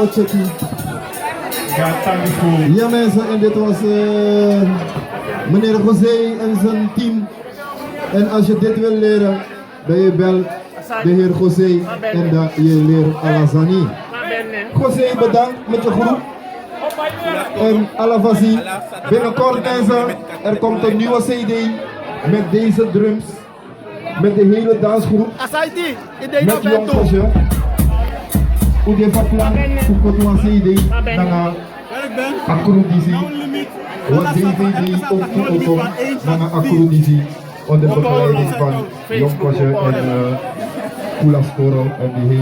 Ocheki. Ja mensen, en dit was meneer José en zijn team. En als je dit wil leren, dan je bel de heer José en dan je leert Alazani. José, bedankt met je groep. En Alavasi, binnenkort mensen, er komt een nieuwe CD met deze drums. Met de hele dansgroep. Met jong José. Hoe je van plan voor het CD naar Akrudisi. Wat DVD ook naar Akrudisi. Onder begeleiding van Jong José en Kula Storo en die hele.